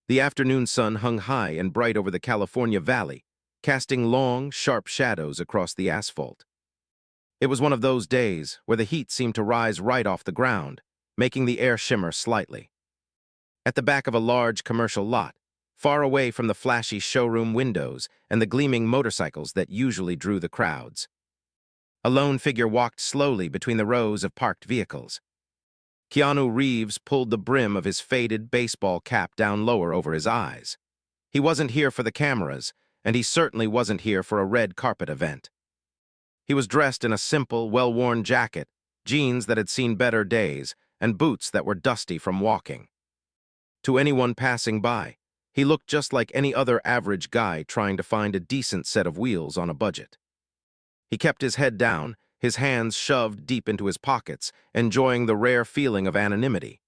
The afternoon sun hung high and bright over the California valley, casting long, sharp shadows across the asphalt. It was one of those days where the heat seemed to rise right off the ground, making the air shimmer slightly. At the back of a large commercial lot, far away from the flashy showroom windows and the gleaming motorcycles that usually drew the crowds, a lone figure walked slowly between the rows of parked vehicles. Keanu Reeves pulled the brim of his faded baseball cap down lower over his eyes. He wasn't here for the cameras, and he certainly wasn't here for a red carpet event. He was dressed in a simple, well-worn jacket, jeans that had seen better days, and boots that were dusty from walking. To anyone passing by, he looked just like any other average guy trying to find a decent set of wheels on a budget. He kept his head down, his hands shoved deep into his pockets, enjoying the rare feeling of anonymity.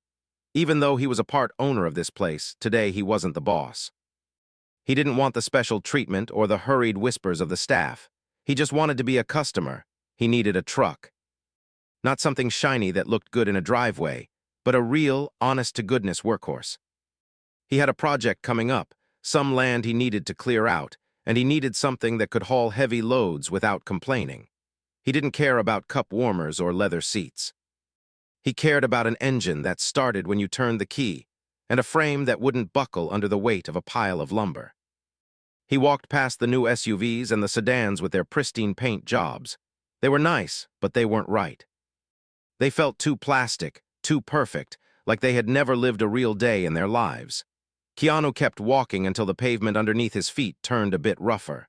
Even though he was a part owner of this place, today he wasn't the boss. He didn't want the special treatment or the hurried whispers of the staff. He just wanted to be a customer. He needed a truck. Not something shiny that looked good in a driveway, but a real, honest-to-goodness workhorse. He had a project coming up, some land he needed to clear out, and he needed something that could haul heavy loads without complaining. He didn't care about cup warmers or leather seats. He cared about an engine that started when you turned the key, and a frame that wouldn't buckle under the weight of a pile of lumber. He walked past the new SUVs and the sedans with their pristine paint jobs. They were nice, but they weren't right. They felt too plastic, too perfect, like they had never lived a real day in their lives. Keanu kept walking until the pavement underneath his feet turned a bit rougher.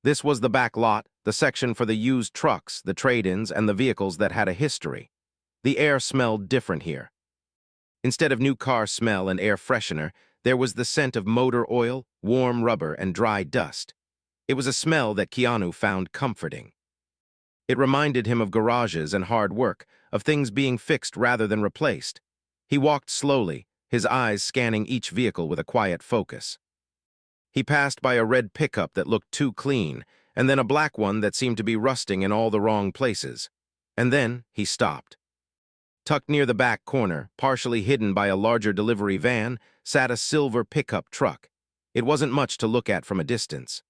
This was the back lot, the section for the used trucks, the trade-ins, and the vehicles that had a history. The air smelled different here. Instead of new car smell and air freshener, there was the scent of motor oil, warm rubber, and dry dust. It was a smell that Keanu found comforting. It reminded him of garages and hard work, of things being fixed rather than replaced. He walked slowly, his eyes scanning each vehicle with a quiet focus. He passed by a red pickup that looked too clean, and then a black one that seemed to be rusting in all the wrong places. And then he stopped. Tucked near the back corner, partially hidden by a larger delivery van, sat a silver pickup truck. It wasn't much to look at from a distance.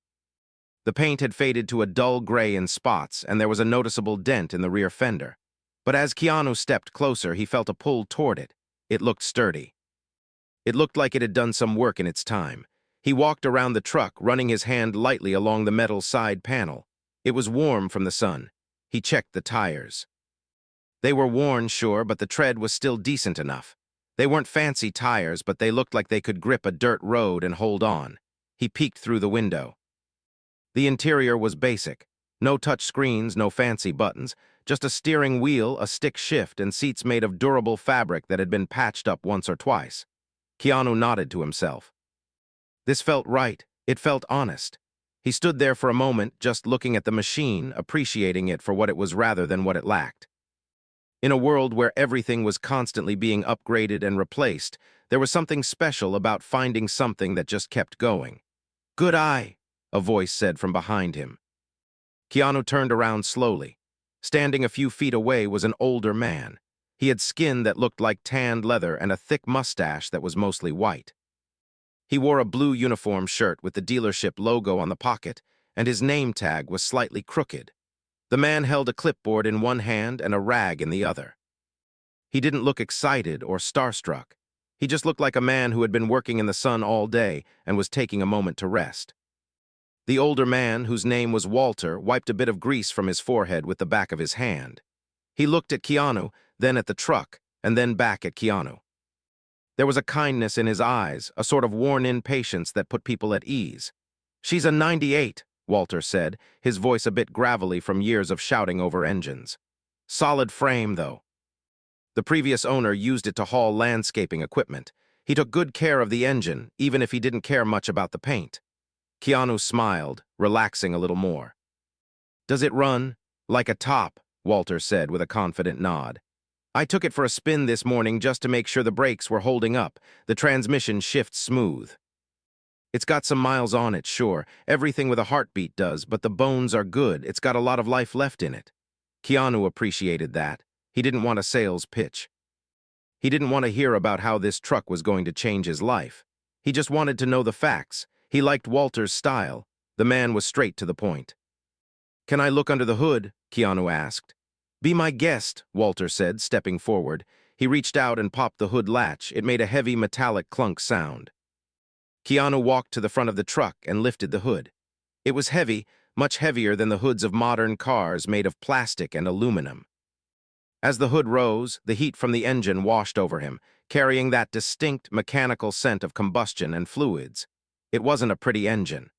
The paint had faded to a dull gray in spots, and there was a noticeable dent in the rear fender. But as Keanu stepped closer, he felt a pull toward it. It looked sturdy. It looked like it had done some work in its time. He walked around the truck, running his hand lightly along the metal side panel. It was warm from the sun. He checked the tires. They were worn, sure, but the tread was still decent enough. They weren't fancy tires, but they looked like they could grip a dirt road and hold on. He peeked through the window. The interior was basic. No touch screens, no fancy buttons, just a steering wheel, a stick shift, and seats made of durable fabric that had been patched up once or twice. Keanu nodded to himself. This felt right. It felt honest. He stood there for a moment, just looking at the machine, appreciating it for what it was rather than what it lacked. In a world where everything was constantly being upgraded and replaced, there was something special about finding something that just kept going. "Good eye," a voice said from behind him. Keanu turned around slowly. Standing a few feet away was an older man. He had skin that looked like tanned leather and a thick mustache that was mostly white. He wore a blue uniform shirt with the dealership logo on the pocket, and his name tag was slightly crooked. The man held a clipboard in one hand and a rag in the other. He didn't look excited or starstruck. He just looked like a man who had been working in the sun all day and was taking a moment to rest. The older man, whose name was Walter, wiped a bit of grease from his forehead with the back of his hand. He looked at Keanu, then at the truck, and then back at Keanu. There was a kindness in his eyes, a sort of worn-in patience that put people at ease. "She's a 98, Walter said, his voice a bit gravelly from years of shouting over engines. "Solid frame, though. The previous owner used it to haul landscaping equipment. He took good care of the engine, even if he didn't care much about the paint." Keanu smiled, relaxing a little more. "Does it run?" "Like a top," Walter said with a confident nod. "I took it for a spin this morning just to make sure the brakes were holding up. The transmission shifts smooth. It's got some miles on it, sure. Everything with a heartbeat does, but the bones are good. It's got a lot of life left in it." Keanu appreciated that. He didn't want a sales pitch. He didn't want to hear about how this truck was going to change his life. He just wanted to know the facts. He liked Walter's style. The man was straight to the point. "Can I look under the hood?" Keanu asked. "Be my guest," Walter said, stepping forward. He reached out and popped the hood latch. It made a heavy metallic clunk sound. Keanu walked to the front of the truck and lifted the hood. It was heavy, much heavier than the hoods of modern cars made of plastic and aluminum. As the hood rose, the heat from the engine washed over him, carrying that distinct mechanical scent of combustion and fluids. It wasn't a pretty engine.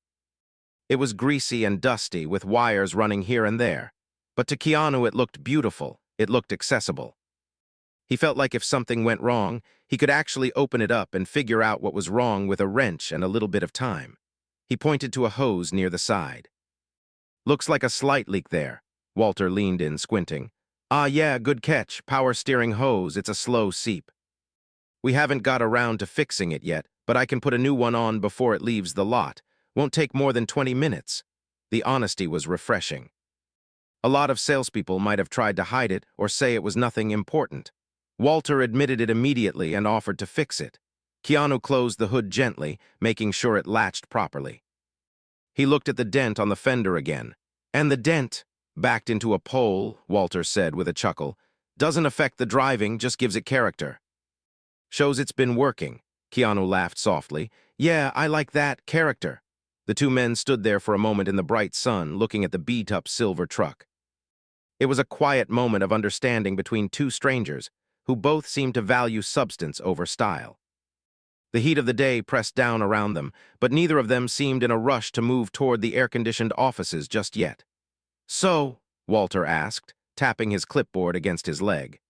It was greasy and dusty, with wires running here and there. But to Keanu it looked beautiful, it looked accessible. He felt like if something went wrong, he could actually open it up and figure out what was wrong with a wrench and a little bit of time. He pointed to a hose near the side. "Looks like a slight leak there." Walter leaned in, squinting. "Ah, yeah, good catch. Power steering hose. It's a slow seep. We haven't got around to fixing it yet, but I can put a new one on before it leaves the lot. Won't take more than 20 minutes. The honesty was refreshing. A lot of salespeople might have tried to hide it or say it was nothing important. Walter admitted it immediately and offered to fix it. Keanu closed the hood gently, making sure it latched properly. He looked at the dent on the fender again. "And the dent, backed into a pole," Walter said with a chuckle, "doesn't affect the driving, just gives it character." "Shows it's been working." Keanu laughed softly. "Yeah, I like that, character." The two men stood there for a moment in the bright sun, looking at the beat-up silver truck. It was a quiet moment of understanding between two strangers, who both seemed to value substance over style. The heat of the day pressed down around them, but neither of them seemed in a rush to move toward the air-conditioned offices just yet. "So," Walter asked, tapping his clipboard against his leg,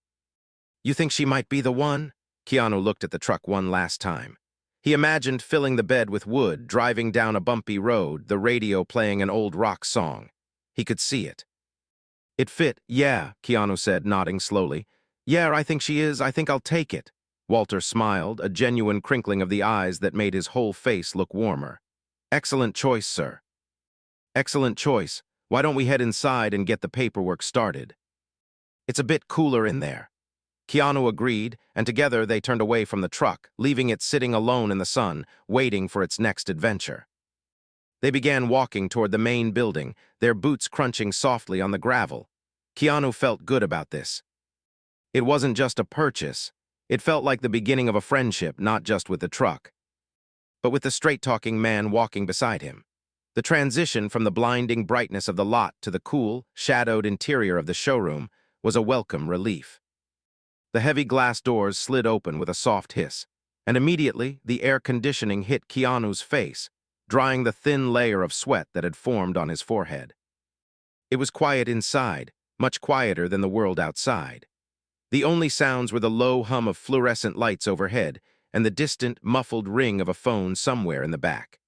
"you think she might be the one?" Keanu looked at the truck one last time. He imagined filling the bed with wood, driving down a bumpy road, the radio playing an old rock song. He could see it. "It fit, yeah," Keanu said, nodding slowly. "Yeah, I think she is. I think I'll take it." Walter smiled, a genuine crinkling of the eyes that made his whole face look warmer. "Excellent choice, sir." "Excellent choice. Why don't we head inside and get the paperwork started?" "It's a bit cooler in there." Keanu agreed, and together they turned away from the truck, leaving it sitting alone in the sun, waiting for its next adventure. They began walking toward the main building, their boots crunching softly on the gravel. Keanu felt good about this. It wasn't just a purchase. It felt like the beginning of a friendship, not just with the truck, but with the straight-talking man walking beside him. The transition from the blinding brightness of the lot to the cool, shadowed interior of the showroom was a welcome relief. The heavy glass doors slid open with a soft hiss, and immediately the air conditioning hit Keanu's face, drying the thin layer of sweat that had formed on his forehead. It was quiet inside, much quieter than the world outside. The only sounds were the low hum of fluorescent lights overhead and the distant, muffled ring of a phone somewhere in the back.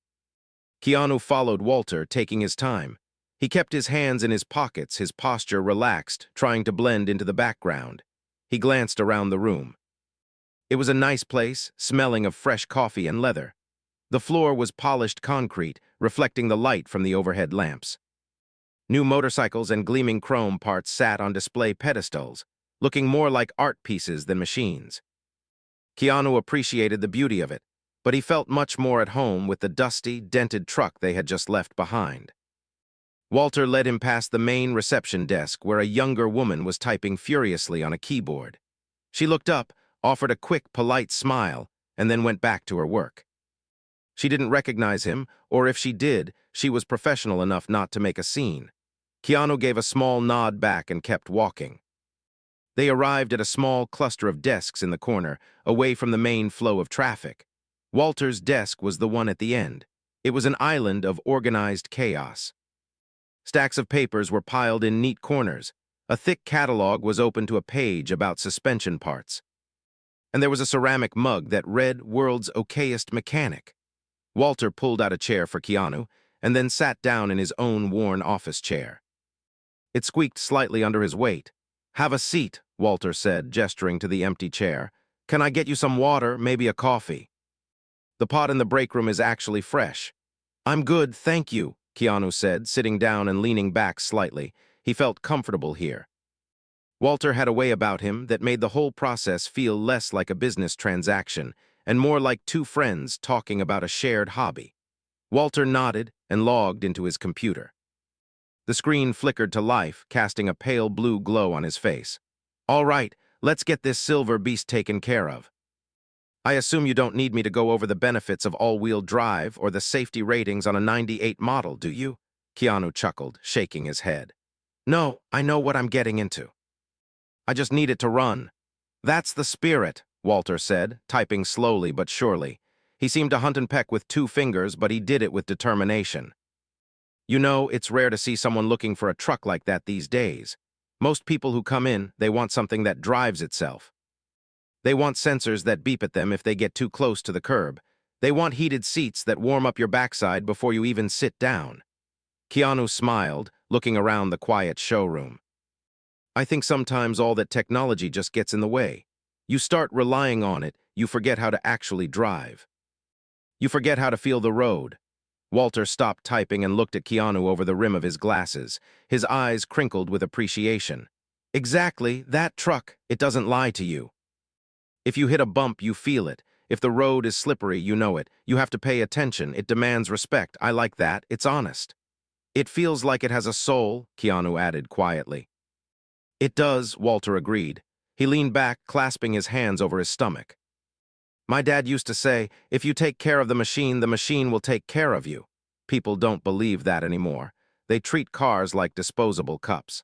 Keanu followed Walter, taking his time. He kept his hands in his pockets, his posture relaxed, trying to blend into the background. He glanced around the room. It was a nice place, smelling of fresh coffee and leather. The floor was polished concrete, reflecting the light from the overhead lamps. New motorcycles and gleaming chrome parts sat on display pedestals, looking more like art pieces than machines. Keanu appreciated the beauty of it, but he felt much more at home with the dusty, dented truck they had just left behind. Walter led him past the main reception desk where a younger woman was typing furiously on a keyboard. She looked up, offered a quick, polite smile, and then went back to her work. She didn't recognize him, or if she did, she was professional enough not to make a scene. Keanu gave a small nod back and kept walking. They arrived at a small cluster of desks in the corner, away from the main flow of traffic. Walter's desk was the one at the end. It was an island of organized chaos. Stacks of papers were piled in neat corners. A thick catalog was open to a page about suspension parts. And there was a ceramic mug that read "World's Okayest Mechanic." Walter pulled out a chair for Keanu, and then sat down in his own worn office chair. It squeaked slightly under his weight. "Have a seat," Walter said, gesturing to the empty chair. "Can I get you some water, maybe a coffee?" "The pot in the break room is actually fresh." "I'm good, thank you," Keanu said, sitting down and leaning back slightly. He felt comfortable here. Walter had a way about him that made the whole process feel less like a business transaction and more like two friends talking about a shared hobby. Walter nodded and logged into his computer. The screen flickered to life, casting a pale blue glow on his face. "All right, let's get this silver beast taken care of. I assume you don't need me to go over the benefits of all-wheel drive or the safety ratings on a '98 model, do you?" Keanu chuckled, shaking his head. "No, I know what I'm getting into. I just need it to run." "That's the spirit," Walter said, typing slowly but surely. He seemed to hunt and peck with two fingers, but he did it with determination. "You know, it's rare to see someone looking for a truck like that these days. Most people who come in, they want something that drives itself. They want sensors that beep at them if they get too close to the curb. They want heated seats that warm up your backside before you even sit down." Keanu smiled, looking around the quiet showroom. "I think sometimes all that technology just gets in the way. You start relying on it, you forget how to actually drive. You forget how to feel the road." Walter stopped typing and looked at Keanu over the rim of his glasses, his eyes crinkled with appreciation. "Exactly, that truck, it doesn't lie to you. If you hit a bump, you feel it. If the road is slippery, you know it. You have to pay attention. It demands respect. I like that. It's honest." "It feels like it has a soul," Keanu added quietly. "It does," Walter agreed. He leaned back, clasping his hands over his stomach. "My dad used to say, if you take care of the machine will take care of you." People don't believe that anymore. They treat cars like disposable cups.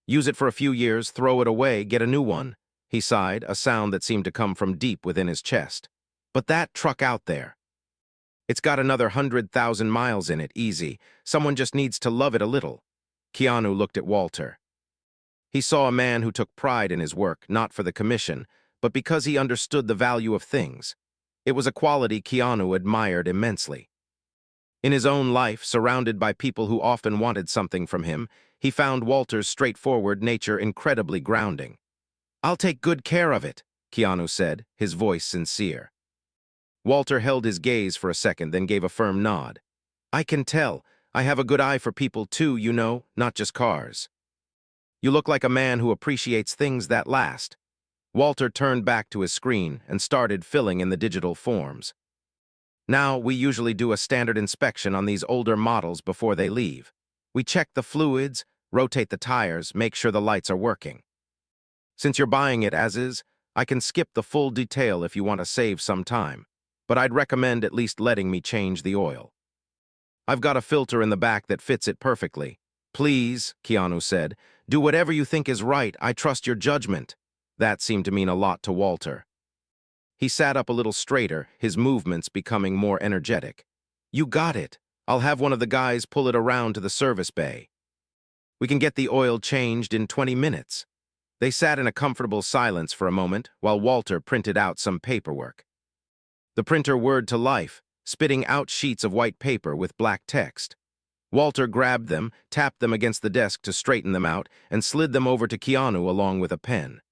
"Use it for a few years, throw it away, get a new one." He sighed, a sound that seemed to come from deep within his chest. "But that truck out there, it's got another 100,000 miles in it, easy. Someone just needs to love it a little." Keanu looked at Walter. He saw a man who took pride in his work, not for the commission, but because he understood the value of things. It was a quality Keanu admired immensely. In his own life, surrounded by people who often wanted something from him, he found Walter's straightforward nature incredibly grounding. "I'll take good care of it," Keanu said, his voice sincere. Walter held his gaze for a second, then gave a firm nod. "I can tell. I have a good eye for people too, you know, not just cars. You look like a man who appreciates things that last." Walter turned back to his screen and started filling in the digital forms. "Now, we usually do a standard inspection on these older models before they leave. We check the fluids, rotate the tires, make sure the lights are working. Since you're buying it as is, I can skip the full detail if you want to save some time, but I'd recommend at least letting me change the oil. I've got a filter in the back that fits it perfectly. Please," Keanu said, "do whatever you think is right. I trust your judgment." That seemed to mean a lot to Walter. He sat up a little straighter, his movements becoming more energetic. "You got it. I'll have one of the guys pull it around to the service bay. We can get the oil changed in 20 minutes. They sat in a comfortable silence for a moment while Walter printed out some paperwork. The printer whirred to life, spitting out sheets of white paper with black text. Walter grabbed them, tapped them against the desk to straighten them out, and slid them over to Keanu along with a pen.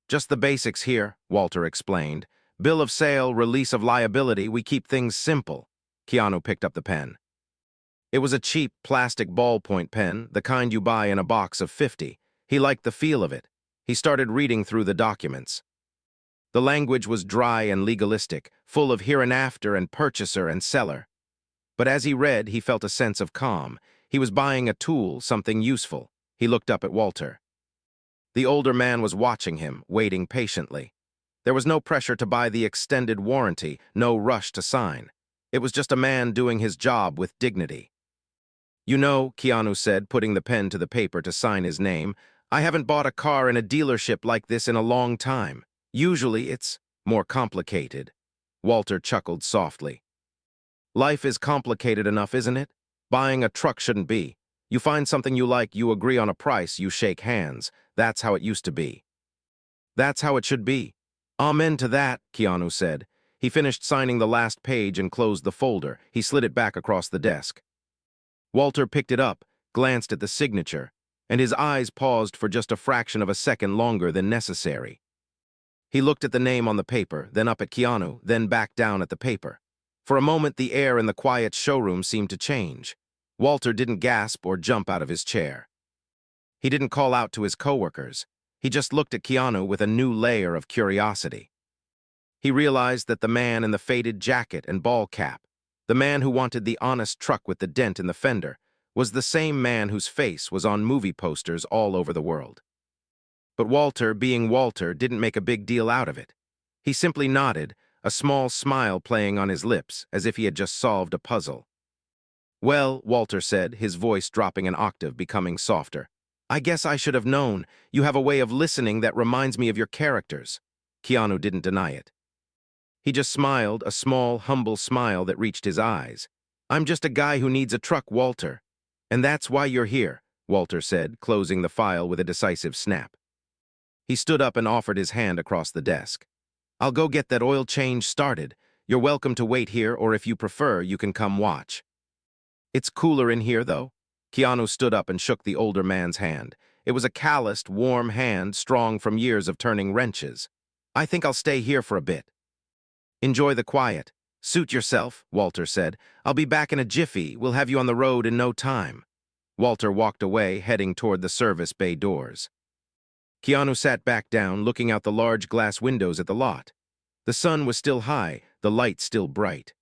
"Just the basics here," Walter explained. "Bill of sale, release of liability, we keep things simple." Keanu picked up the pen. It was a cheap, plastic ballpoint pen, the kind you buy in a box of 50. He liked the feel of it. He started reading through the documents. The language was dry and legalistic, full of hereinafter and purchaser and seller. But as he read, he felt a sense of calm. He was buying a tool, something useful. He looked up at Walter. The older man was watching him, waiting patiently. There was no pressure to buy the extended warranty, no rush to sign. It was just a man doing his job with dignity. "You know," Keanu said, putting the pen to the paper to sign his name, "I haven't bought a car in a dealership like this in a long time. Usually it's more complicated." Walter chuckled softly. "Life is complicated enough, isn't it? Buying a truck shouldn't be. You find something you like, you agree on a price, you shake hands. That's how it used to be. That's how it should be." "Amen to that," Keanu said. He finished signing the last page and closed the folder. He slid it back across the desk. Walter picked it up, glanced at the signature, and his eyes paused for just a fraction of a second longer than necessary. He looked at the name on the paper, then up at Keanu, then back down at the paper. For a moment, the air in the quiet showroom seemed to change. Walter didn't gasp or jump out of his chair. He didn't call out to his coworkers. He just looked at Keanu with a new layer of curiosity. He realized that the man in the faded jacket and ball cap, the man who wanted the honest truck with the dent in the fender, was the same man whose face was on movie posters all over the world. But Walter, being Walter, didn't make a big deal out of it. He simply nodded, a small smile playing on his lips, as if he had just solved a puzzle. "Well," Walter said, his voice dropping an octave, becoming softer, "I guess I should have known. You have a way of listening that reminds me of your characters." Keanu didn't deny it. He just smiled, a small, humble smile that reached his eyes. "I'm just a guy who needs a truck, Walter. And that's why you're here," Walter said, closing the file with a decisive snap. He stood up and offered his hand across the desk. "I'll go get that oil change started. You're welcome to wait here, or if you prefer, you can come watch." "It's cooler in here, though." Keanu stood up and shook the older man's hand. It was a calloused, warm hand, strong from years of turning wrenches. "I think I'll stay here for a bit." "Enjoy the quiet. Suit yourself," Walter said. "I'll be back in a jiffy. We'll have you on the road in no time." Walter walked away, heading toward the service bay doors. Keanu sat back down, looking out the large glass windows at the lot. The sun was still high, the light still bright.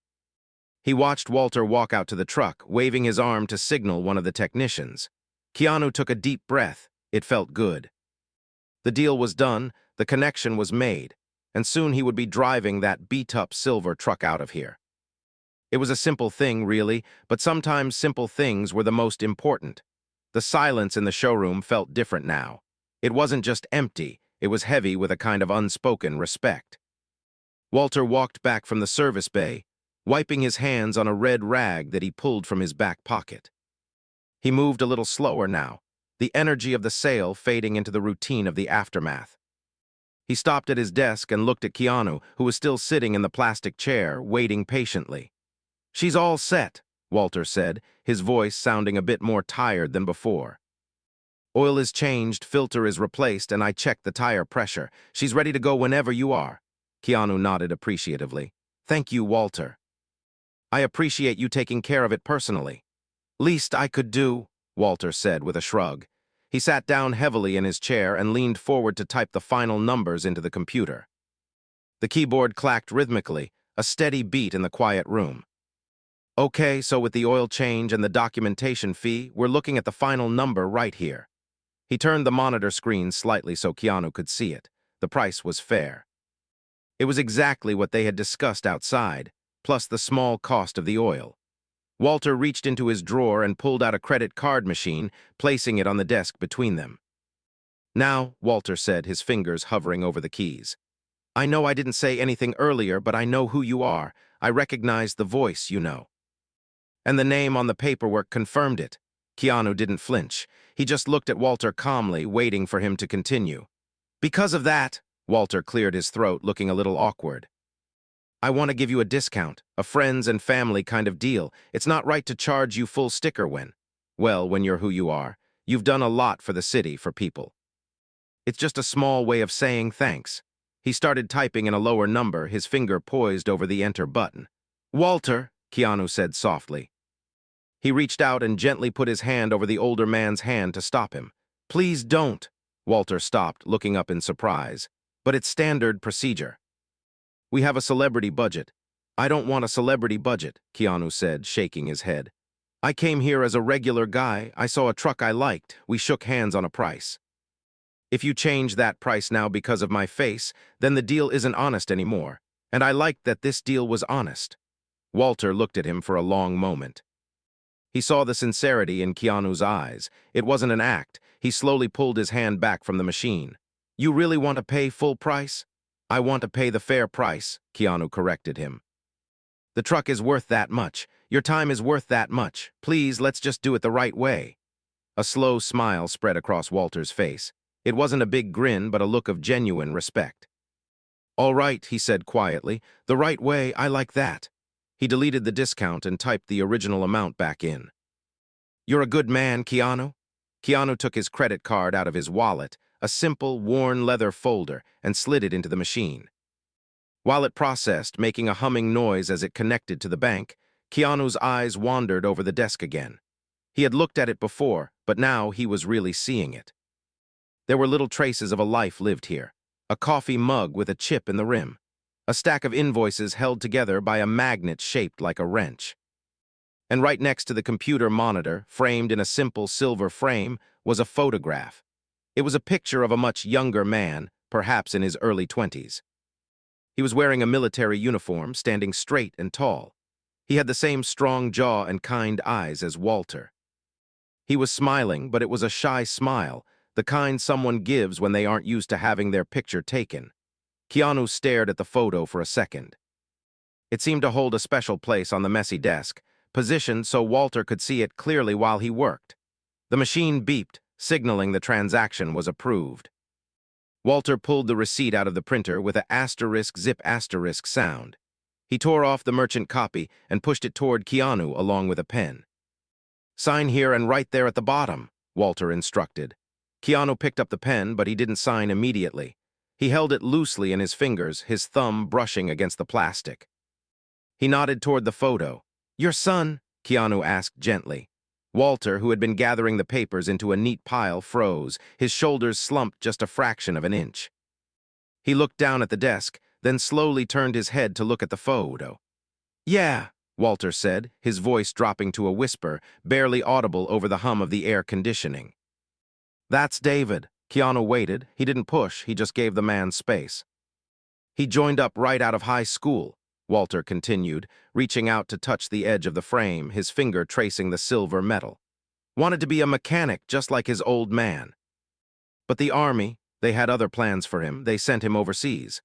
He watched Walter walk out to the truck, waving his arm to signal one of the technicians. Keanu took a deep breath. It felt good. The deal was done, the connection was made, and soon he would be driving that beat-up silver truck out of here. It was a simple thing, really, but sometimes simple things were the most important. The silence in the showroom felt different now. It wasn't just empty, it was heavy with a kind of unspoken respect. Walter walked back from the service bay, wiping his hands on a red rag that he pulled from his back pocket. He moved a little slower now, the energy of the sale fading into the routine of the aftermath. He stopped at his desk and looked at Keanu, who was still sitting in the plastic chair, waiting patiently. "She's all set," Walter said, his voice sounding a bit more tired than before. "Oil is changed, filter is replaced, and I checked the tire pressure. She's ready to go whenever you are." Keanu nodded appreciatively. "Thank you, Walter. I appreciate you taking care of it personally." "Least I could do," Walter said with a shrug. He sat down heavily in his chair and leaned forward to type the final numbers into the computer. The keyboard clacked rhythmically, a steady beat in the quiet room. "Okay, so with the oil change and the documentation fee, we're looking at the final number right here." He turned the monitor screen slightly so Keanu could see it. The price was fair. It was exactly what they had discussed outside, plus the small cost of the oil. Walter reached into his drawer and pulled out a credit card machine, placing it on the desk between them. "Now," Walter said, his fingers hovering over the keys. "I know I didn't say anything earlier, but I know who you are. I recognize the voice, you know." And the name on the paperwork confirmed it. Keanu didn't flinch. He just looked at Walter calmly, waiting for him to continue. "Because of that," Walter cleared his throat, looking a little awkward, "I want to give you a discount, a friends and family kind of deal. It's not right to charge you full sticker when you're who you are. You've done a lot for the city, for people. It's just a small way of saying thanks." He started typing in a lower number, his finger poised over the enter button. "Walter," Keanu said softly. He reached out and gently put his hand over the older man's hand to stop him. "Please don't." Walter stopped, looking up in surprise. "But it's standard procedure. We have a celebrity budget." "I don't want a celebrity budget," Keanu said, shaking his head. "I came here as a regular guy. I saw a truck I liked. We shook hands on a price. If you change that price now because of my face, then the deal isn't honest anymore. And I liked that this deal was honest." Walter looked at him for a long moment. He saw the sincerity in Keanu's eyes. It wasn't an act. He slowly pulled his hand back from the machine. "You really want to pay full price?" "I want to pay the fair price," Keanu corrected him. "The truck is worth that much. Your time is worth that much. Please, let's just do it the right way." A slow smile spread across Walter's face. It wasn't a big grin, but a look of genuine respect. "All right," he said quietly. "The right way, I like that." He deleted the discount and typed the original amount back in. "You're a good man, Keanu." Keanu took his credit card out of his wallet, a simple, worn leather folder, and slid it into the machine. While it processed, making a humming noise as it connected to the bank, Keanu's eyes wandered over the desk again. He had looked at it before, but now he was really seeing it. There were little traces of a life lived here. A coffee mug with a chip in the rim. a stack of invoices held together by a magnet shaped like a wrench. And right next to the computer monitor, framed in a simple silver frame, was a photograph. It was a picture of a much younger man, perhaps in his early 20s. He was wearing a military uniform, standing straight and tall. He had the same strong jaw and kind eyes as Walter. He was smiling, but it was a shy smile, the kind someone gives when they aren't used to having their picture taken. Keanu stared at the photo for a second. It seemed to hold a special place on the messy desk, positioned so Walter could see it clearly while he worked. The machine beeped, signaling the transaction was approved. Walter pulled the receipt out of the printer with a *zip* sound. He tore off the merchant copy and pushed it toward Keanu along with a pen. "Sign here and right there at the bottom," Walter instructed. Keanu picked up the pen, but he didn't sign immediately. He held it loosely in his fingers, his thumb brushing against the plastic. He nodded toward the photo. "Your son?" Keanu asked gently. Walter, who had been gathering the papers into a neat pile, froze. His shoulders slumped just a fraction of an inch. He looked down at the desk, then slowly turned his head to look at the photo. "Yeah," Walter said, his voice dropping to a whisper, barely audible over the hum of the air conditioning. "That's David." Keanu waited. He didn't push, he just gave the man space. "He joined up right out of high school," Walter continued, reaching out to touch the edge of the frame, his finger tracing the silver metal. "Wanted to be a mechanic just like his old man. But the army, they had other plans for him. They sent him overseas."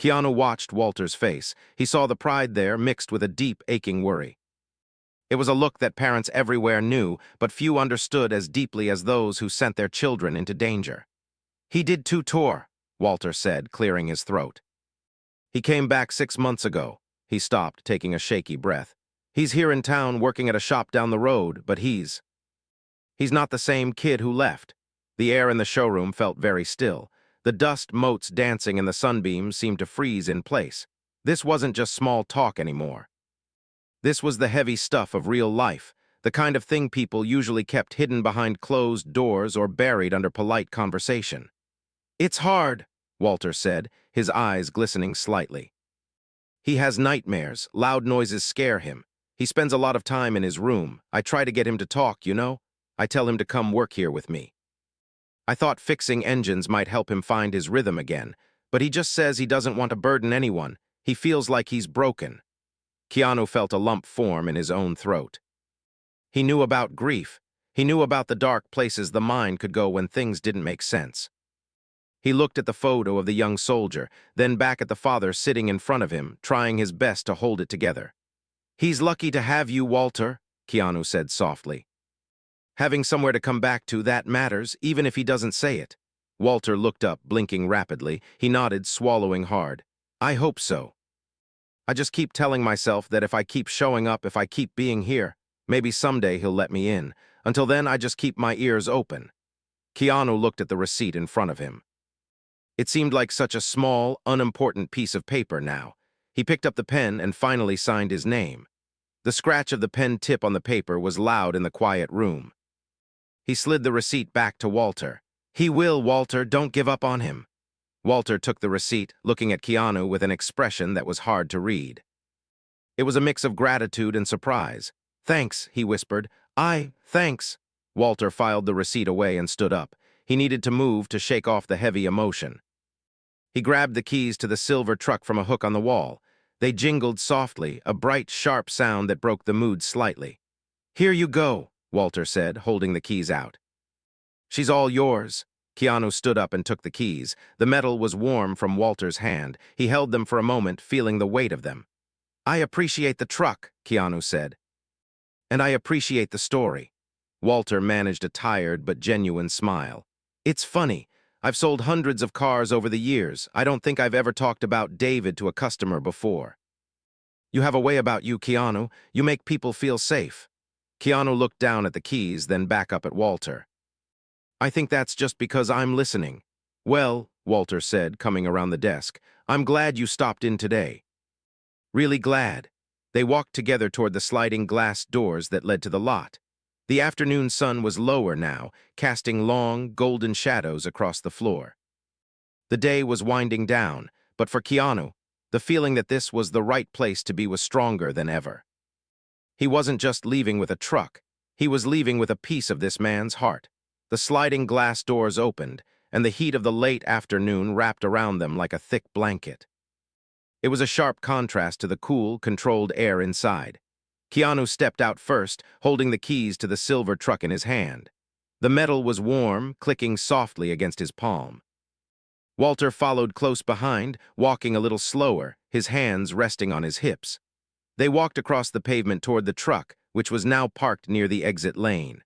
Keanu watched Walter's face. He saw the pride there mixed with a deep, aching worry. It was a look that parents everywhere knew, but few understood as deeply as those who sent their children into danger. "He did 2 tour," Walter said, clearing his throat. "He came back 6 months ago." He stopped, taking a shaky breath. "He's here in town working at a shop down the road, but he's not the same kid who left." The air in the showroom felt very still. The dust motes dancing in the sunbeams seemed to freeze in place. This wasn't just small talk anymore. This was the heavy stuff of real life, the kind of thing people usually kept hidden behind closed doors or buried under polite conversation. "It's hard," Walter said, his eyes glistening slightly. "He has nightmares. Loud noises scare him. He spends a lot of time in his room. I try to get him to talk, you know? I tell him to come work here with me. I thought fixing engines might help him find his rhythm again, but he just says he doesn't want to burden anyone. He feels like he's broken." Keanu felt a lump form in his own throat. He knew about grief. He knew about the dark places the mind could go when things didn't make sense. He looked at the photo of the young soldier, then back at the father sitting in front of him, trying his best to hold it together. "He's lucky to have you, Walter," Keanu said softly. "Having somewhere to come back to, that matters, even if he doesn't say it." Walter looked up, blinking rapidly. He nodded, swallowing hard. "I hope so. I just keep telling myself that if I keep showing up, if I keep being here, maybe someday he'll let me in. Until then, I just keep my ears open." Keanu looked at the receipt in front of him. It seemed like such a small, unimportant piece of paper now. He picked up the pen and finally signed his name. The scratch of the pen tip on the paper was loud in the quiet room. He slid the receipt back to Walter. "He will, Walter. Don't give up on him." Walter took the receipt, looking at Keanu with an expression that was hard to read. It was a mix of gratitude and surprise. "Thanks," he whispered. Thanks." Walter filed the receipt away and stood up. He needed to move to shake off the heavy emotion. He grabbed the keys to the silver truck from a hook on the wall. They jingled softly, a bright, sharp sound that broke the mood slightly. "Here you go," Walter said, holding the keys out. "She's all yours." Keanu stood up and took the keys. The metal was warm from Walter's hand. He held them for a moment, feeling the weight of them. "I appreciate the truck," Keanu said. "And I appreciate the story." Walter managed a tired but genuine smile. "It's funny. I've sold hundreds of cars over the years. I don't think I've ever talked about David to a customer before. You have a way about you, Keanu. You make people feel safe." Keanu looked down at the keys, then back up at Walter. "I think that's just because I'm listening." "Well," Walter said, coming around the desk, "I'm glad you stopped in today." "Really glad." They walked together toward the sliding glass doors that led to the lot. The afternoon sun was lower now, casting long, golden shadows across the floor. The day was winding down, but for Keanu, The feeling that this was the right place to be was stronger than ever. He wasn't just leaving with a truck. He was leaving with a piece of this man's heart. The sliding glass doors opened, and the heat of the late afternoon wrapped around them like a thick blanket. It was a sharp contrast to the cool, controlled air inside. Keanu stepped out first, holding the keys to the silver truck in his hand. The metal was warm, clicking softly against his palm. Walter followed close behind, walking a little slower, his hands resting on his hips. They walked across the pavement toward the truck, which was now parked near the exit lane.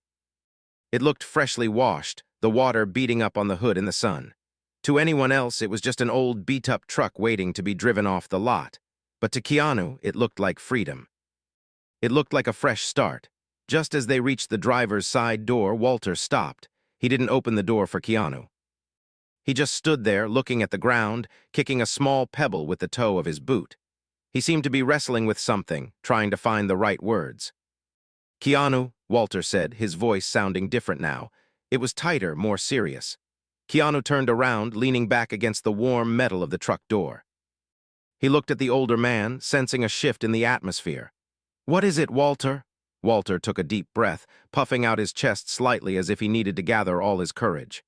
It looked freshly washed, the water beating up on the hood in the sun. To anyone else, it was just an old beat-up truck waiting to be driven off the lot. But to Keanu, it looked like freedom. It looked like a fresh start. Just as they reached the driver's side door, Walter stopped. He didn't open the door for Keanu. He just stood there, looking at the ground, kicking a small pebble with the toe of his boot. He seemed to be wrestling with something, trying to find the right words. "Keanu," Walter said, his voice sounding different now. It was tighter, more serious. Keanu turned around, leaning back against the warm metal of the truck door. He looked at the older man, sensing a shift in the atmosphere. "What is it, Walter?" Walter took a deep breath, puffing out his chest slightly as if he needed to gather all his courage.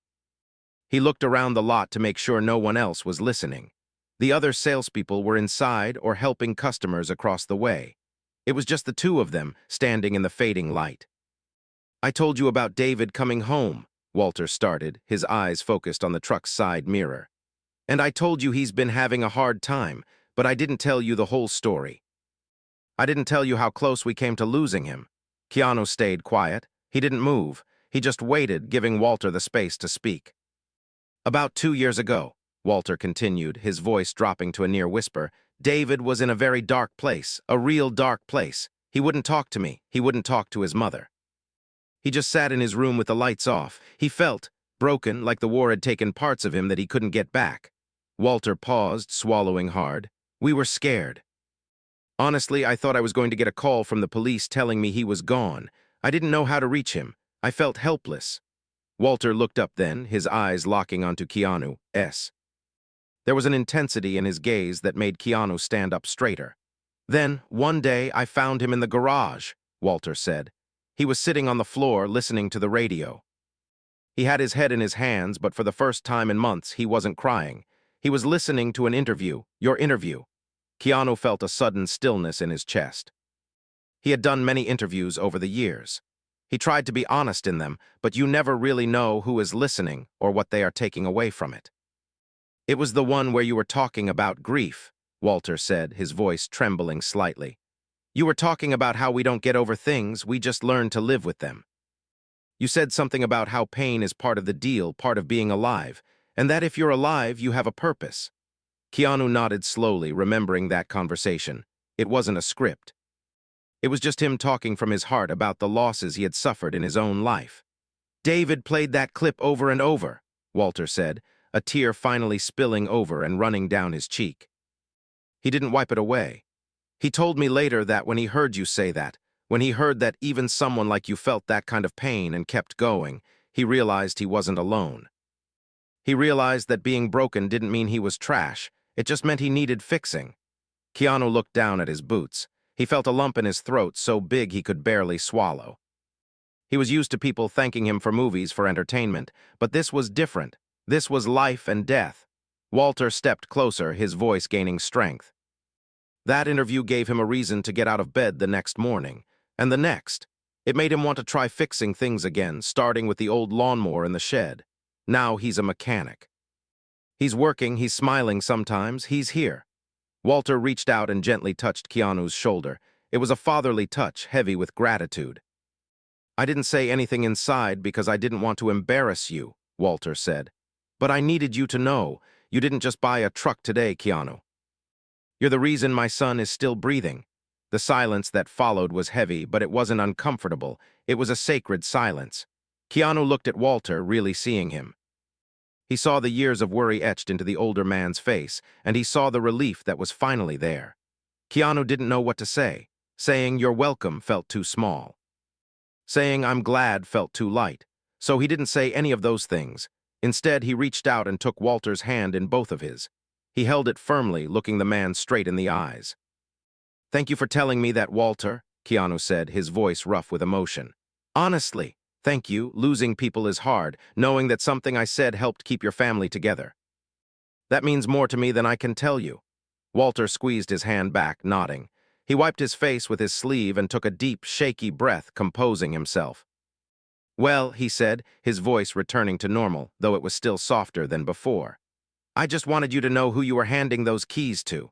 He looked around the lot to make sure no one else was listening. The other salespeople were inside or helping customers across the way. It was just the two of them, standing in the fading light. "I told you about David coming home," Walter started, his eyes focused on the truck's side mirror. "And I told you he's been having a hard time, but I didn't tell you the whole story. I didn't tell you how close we came to losing him." Keanu stayed quiet. He didn't move. He just waited, giving Walter the space to speak. "About 2 years ago," Walter continued, his voice dropping to a near whisper, "David was in a very dark place, a real dark place. He wouldn't talk to me. He wouldn't talk to his mother. He just sat in his room with the lights off. He felt broken, like the war had taken parts of him that he couldn't get back." Walter paused, swallowing hard. "We were scared. Honestly, I thought I was going to get a call from the police telling me he was gone. I didn't know how to reach him. I felt helpless." Walter looked up then, his eyes locking onto Keanu's. There was an intensity in his gaze that made Keanu stand up straighter. "Then, one day, I found him in the garage," Walter said. He was sitting on the floor, listening to the radio. He had his head in his hands, but for the first time in months, he wasn't crying. He was listening to an interview, your interview. Keanu felt a sudden stillness in his chest. He had done many interviews over the years. He tried to be honest in them, but you never really know who is listening or what they are taking away from it. "It was the one where you were talking about grief," Walter said, his voice trembling slightly. "You were talking about how we don't get over things, we just learn to live with them. You said something about how pain is part of the deal, part of being alive, and that if you're alive, you have a purpose." Keanu nodded slowly, remembering that conversation. It wasn't a script. It was just him talking from his heart about the losses he had suffered in his own life. "David played that clip over and over," Walter said, a tear finally spilling over and running down his cheek. "He didn't wipe it away. He told me later that when he heard you say that, when he heard that even someone like you felt that kind of pain and kept going, he realized he wasn't alone. He realized that being broken didn't mean he was trash. It just meant he needed fixing." Keanu looked down at his boots. He felt a lump in his throat so big he could barely swallow. He was used to people thanking him for movies for entertainment, but this was different. This was life and death. Walter stepped closer, his voice gaining strength. That interview gave him a reason to get out of bed the next morning, and the next. It made him want to try fixing things again, starting with the old lawnmower in the shed. Now he's a mechanic. He's working, he's smiling sometimes, he's here. Walter reached out and gently touched Keanu's shoulder. It was a fatherly touch, heavy with gratitude. "I didn't say anything inside because I didn't want to embarrass you," Walter said. "But I needed you to know. You didn't just buy a truck today, Keanu. You're the reason my son is still breathing." The silence that followed was heavy, but it wasn't uncomfortable. It was a sacred silence. Keanu looked at Walter, really seeing him. He saw the years of worry etched into the older man's face, and he saw the relief that was finally there. Keanu didn't know what to say. Saying, "You're welcome," felt too small. Saying, "I'm glad," felt too light. So he didn't say any of those things. Instead, he reached out and took Walter's hand in both of his. He held it firmly, looking the man straight in the eyes. "Thank you for telling me that, Walter," Keanu said, his voice rough with emotion. "Honestly, thank you. Losing people is hard, knowing that something I said helped keep your family together. That means more to me than I can tell you." Walter squeezed his hand back, nodding. He wiped his face with his sleeve and took a deep, shaky breath, composing himself. "Well," he said, his voice returning to normal, though it was still softer than before. "I just wanted you to know who you were handing those keys to.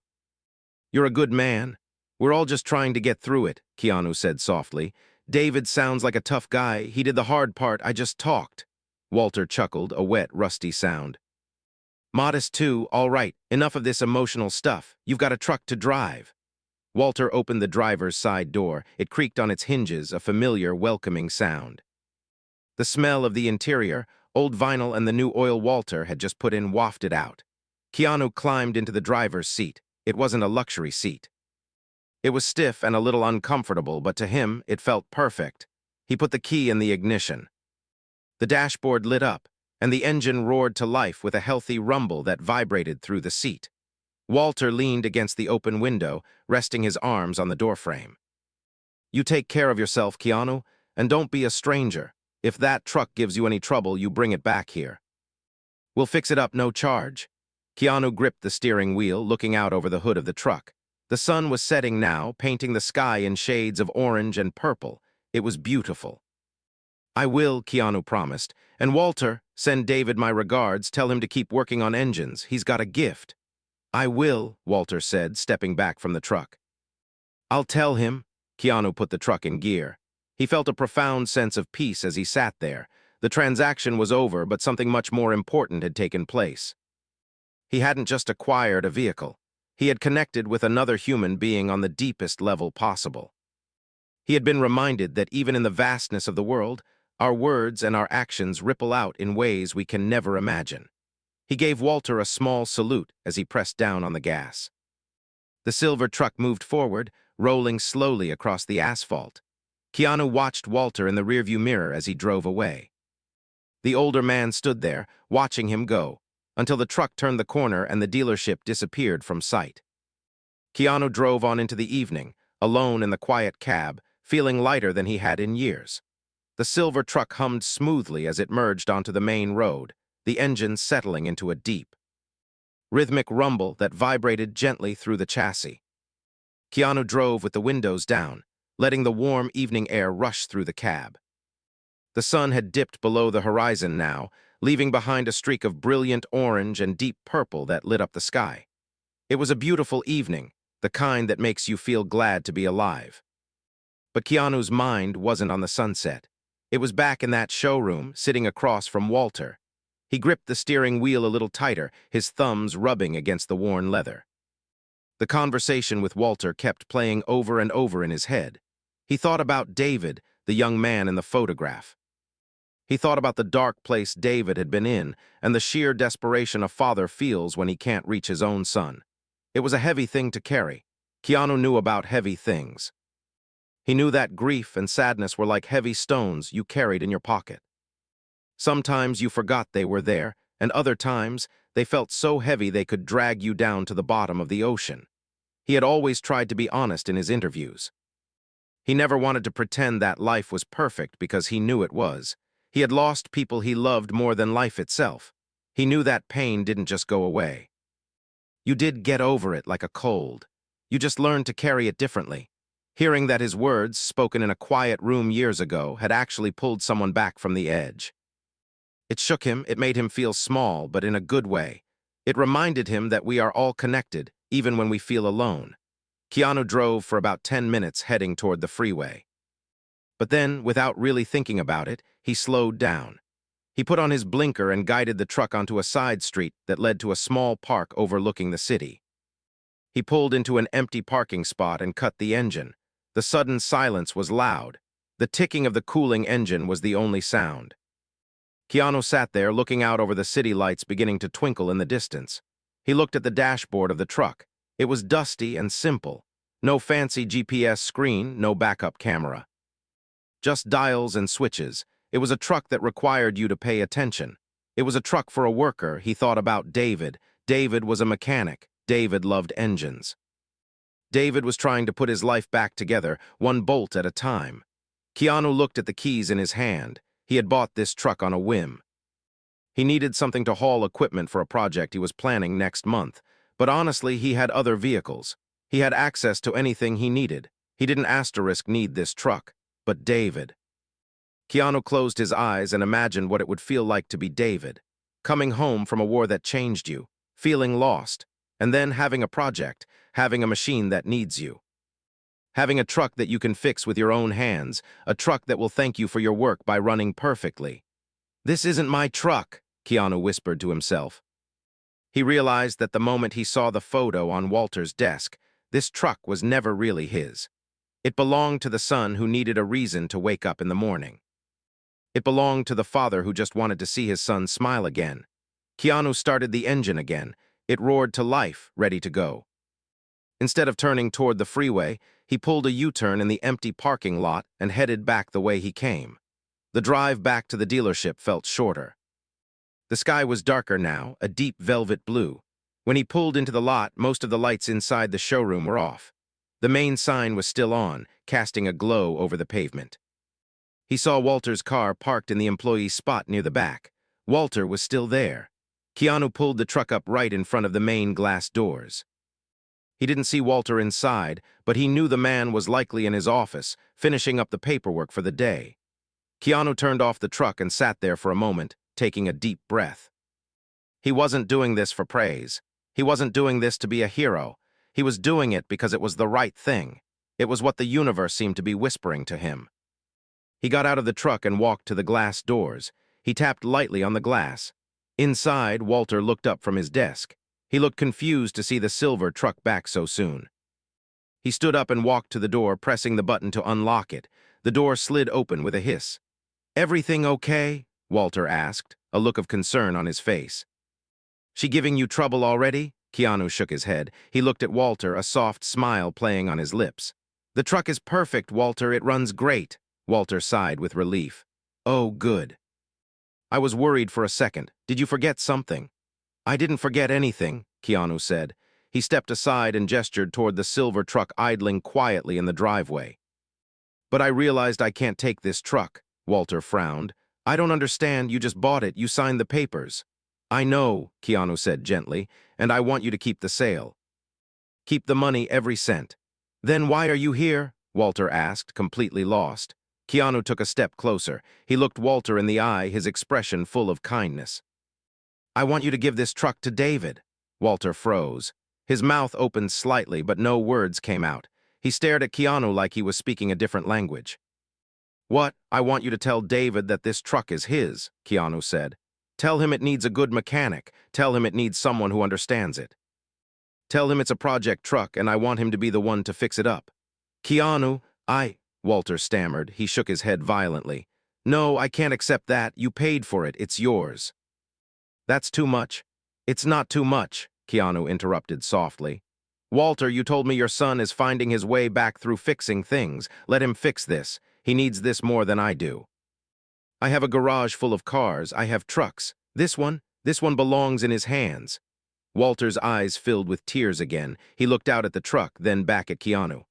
You're a good man. We're all just trying to get through it," Keanu said softly. "David sounds like a tough guy. He did the hard part. I just talked." Walter chuckled, a wet, rusty sound. "Modest too. All right, enough of this emotional stuff. You've got a truck to drive." Walter opened the driver's side door. It creaked on its hinges, a familiar, welcoming sound. The smell of the interior, old vinyl and the new oil Walter had just put in wafted out. Keanu climbed into the driver's seat. It wasn't a luxury seat. It was stiff and a little uncomfortable, but to him, it felt perfect. He put the key in the ignition. The dashboard lit up, and the engine roared to life with a healthy rumble that vibrated through the seat. Walter leaned against the open window, resting his arms on the doorframe. "You take care of yourself, Keanu, and don't be a stranger. If that truck gives you any trouble, you bring it back here. We'll fix it up, no charge." Keanu gripped the steering wheel, looking out over the hood of the truck. The sun was setting now, painting the sky in shades of orange and purple. It was beautiful. "I will," Keanu promised. "And Walter, send David my regards. Tell him to keep working on engines. He's got a gift." "I will," Walter said, stepping back from the truck. "I'll tell him." Keanu put the truck in gear. He felt a profound sense of peace as he sat there. The transaction was over, but something much more important had taken place. He hadn't just acquired a vehicle. He had connected with another human being on the deepest level possible. He had been reminded that even in the vastness of the world, our words and our actions ripple out in ways we can never imagine. He gave Walter a small salute as he pressed down on the gas. The silver truck moved forward, rolling slowly across the asphalt. Keanu watched Walter in the rearview mirror as he drove away. The older man stood there, watching him go, until the truck turned the corner and the dealership disappeared from sight. Keanu drove on into the evening, alone in the quiet cab, feeling lighter than he had in years. The silver truck hummed smoothly as it merged onto the main road, the engine settling into a deep, rhythmic rumble that vibrated gently through the chassis. Keanu drove with the windows down, letting the warm evening air rush through the cab. The sun had dipped below the horizon now, leaving behind a streak of brilliant orange and deep purple that lit up the sky. It was a beautiful evening, the kind that makes you feel glad to be alive. But Keanu's mind wasn't on the sunset. It was back in that showroom, sitting across from Walter. He gripped the steering wheel a little tighter, his thumbs rubbing against the worn leather. The conversation with Walter kept playing over and over in his head. He thought about David, the young man in the photograph. He thought about the dark place David had been in and the sheer desperation a father feels when he can't reach his own son. It was a heavy thing to carry. Keanu knew about heavy things. He knew that grief and sadness were like heavy stones you carried in your pocket. Sometimes you forgot they were there, and other times they felt so heavy they could drag you down to the bottom of the ocean. He had always tried to be honest in his interviews. He never wanted to pretend that life was perfect because he knew it was. He had lost people he loved more than life itself. He knew that pain didn't just go away. You did get over it like a cold. You just learned to carry it differently. Hearing that his words, spoken in a quiet room years ago, had actually pulled someone back from the edge. It shook him, it made him feel small, but in a good way. It reminded him that we are all connected, even when we feel alone. Keanu drove for about 10 minutes heading toward the freeway. But then, without really thinking about it, he slowed down. He put on his blinker and guided the truck onto a side street that led to a small park overlooking the city. He pulled into an empty parking spot and cut the engine. The sudden silence was loud. The ticking of the cooling engine was the only sound. Keanu sat there looking out over the city lights beginning to twinkle in the distance. He looked at the dashboard of the truck. It was dusty and simple. No fancy GPS screen, no backup camera. Just dials and switches. It was a truck that required you to pay attention. It was a truck for a worker. He thought about David. David was a mechanic. David loved engines. David was trying to put his life back together, one bolt at a time. Keanu looked at the keys in his hand. He had bought this truck on a whim. He needed something to haul equipment for a project he was planning next month. But honestly, he had other vehicles. He had access to anything he needed. He didn't need this truck. But David. Keanu closed his eyes and imagined what it would feel like to be David. Coming home from a war that changed you, feeling lost, and then having a project, having a machine that needs you. Having a truck that you can fix with your own hands, a truck that will thank you for your work by running perfectly. "This isn't my truck," Keanu whispered to himself. He realized that the moment he saw the photo on Walter's desk, this truck was never really his. It belonged to the son who needed a reason to wake up in the morning. It belonged to the father who just wanted to see his son smile again. Keanu started the engine again. It roared to life, ready to go. Instead of turning toward the freeway, he pulled a U-turn in the empty parking lot and headed back the way he came. The drive back to the dealership felt shorter. The sky was darker now, a deep velvet blue. When he pulled into the lot, most of the lights inside the showroom were off. The main sign was still on, casting a glow over the pavement. He saw Walter's car parked in the employee's spot near the back. Walter was still there. Keanu pulled the truck up right in front of the main glass doors. He didn't see Walter inside, but he knew the man was likely in his office, finishing up the paperwork for the day. Keanu turned off the truck and sat there for a moment, taking a deep breath. He wasn't doing this for praise. He wasn't doing this to be a hero. He was doing it because it was the right thing. It was what the universe seemed to be whispering to him. He got out of the truck and walked to the glass doors. He tapped lightly on the glass. Inside, Walter looked up from his desk. He looked confused to see the silver truck back so soon. He stood up and walked to the door, pressing the button to unlock it. The door slid open with a hiss. "Everything okay?" Walter asked, a look of concern on his face. "She giving you trouble already?" Keanu shook his head. He looked at Walter, a soft smile playing on his lips. "The truck is perfect, Walter. It runs great." Walter sighed with relief. "Oh, good. I was worried for a second. Did you forget something?" "I didn't forget anything," Keanu said. He stepped aside and gestured toward the silver truck idling quietly in the driveway. "But I realized I can't take this truck," Walter frowned. "I don't understand. You just bought it. You signed the papers." "I know," Keanu said gently, "and I want you to keep the sale. Keep the money, every cent." "Then why are you here?" Walter asked, completely lost. Keanu took a step closer. He looked Walter in the eye, his expression full of kindness. "I want you to give this truck to David." Walter froze. His mouth opened slightly, but no words came out. He stared at Keanu like he was speaking a different language. "What? I want you to tell David that this truck is his," Keanu said. "Tell him it needs a good mechanic. Tell him it needs someone who understands it. Tell him it's a project truck and I want him to be the one to fix it up." "Keanu, Walter stammered. He shook his head violently. "No, I can't accept that. You paid for it. It's yours." "That's too much." "It's not too much," Keanu interrupted softly. "Walter, you told me your son is finding his way back through fixing things. Let him fix this. He needs this more than I do. I have a garage full of cars. I have trucks. This one belongs in his hands." Walter's eyes filled with tears again. He looked out at the truck, then back at Keanu.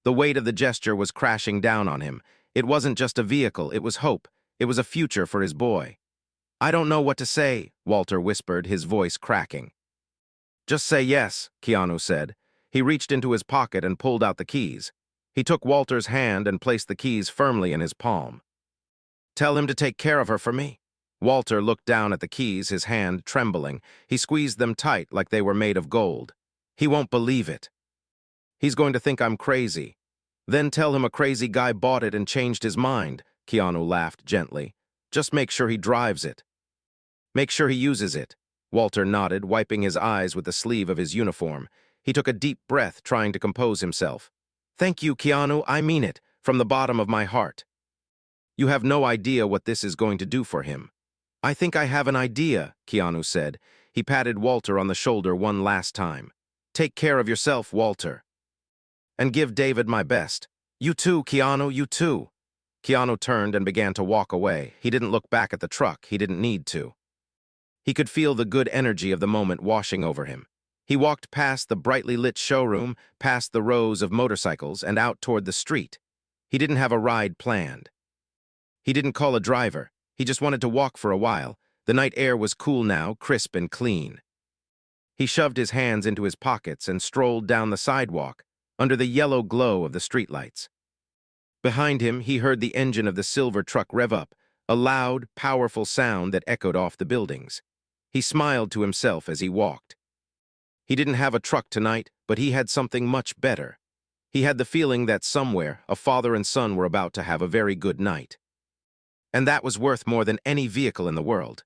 The weight of the gesture was crashing down on him. It wasn't just a vehicle, it was hope. It was a future for his boy. "I don't know what to say," Walter whispered, his voice cracking. "Just say yes," Keanu said. He reached into his pocket and pulled out the keys. He took Walter's hand and placed the keys firmly in his palm. "Tell him to take care of her for me." Walter looked down at the keys, his hand trembling. He squeezed them tight like they were made of gold. "He won't believe it. He's going to think I'm crazy." "Then tell him a crazy guy bought it and changed his mind," Keanu laughed gently. "Just make sure he drives it. Make sure he uses it." Walter nodded, wiping his eyes with the sleeve of his uniform. He took a deep breath, trying to compose himself. "Thank you, Keanu. I mean it, from the bottom of my heart. You have no idea what this is going to do for him." "I think I have an idea," Keanu said. He patted Walter on the shoulder one last time. "Take care of yourself, Walter. And give David my best." "You too, Keanu, you too." Keanu turned and began to walk away. He didn't look back at the truck. He didn't need to. He could feel the good energy of the moment washing over him. He walked past the brightly lit showroom, past the rows of motorcycles, and out toward the street. He didn't have a ride planned. He didn't call a driver. He just wanted to walk for a while. The night air was cool now, crisp and clean. He shoved his hands into his pockets and strolled down the sidewalk, under the yellow glow of the streetlights. Behind him, he heard the engine of the silver truck rev up, a loud, powerful sound that echoed off the buildings. He smiled to himself as he walked. He didn't have a truck tonight, but he had something much better. He had the feeling that somewhere, a father and son were about to have a very good night. And that was worth more than any vehicle in the world.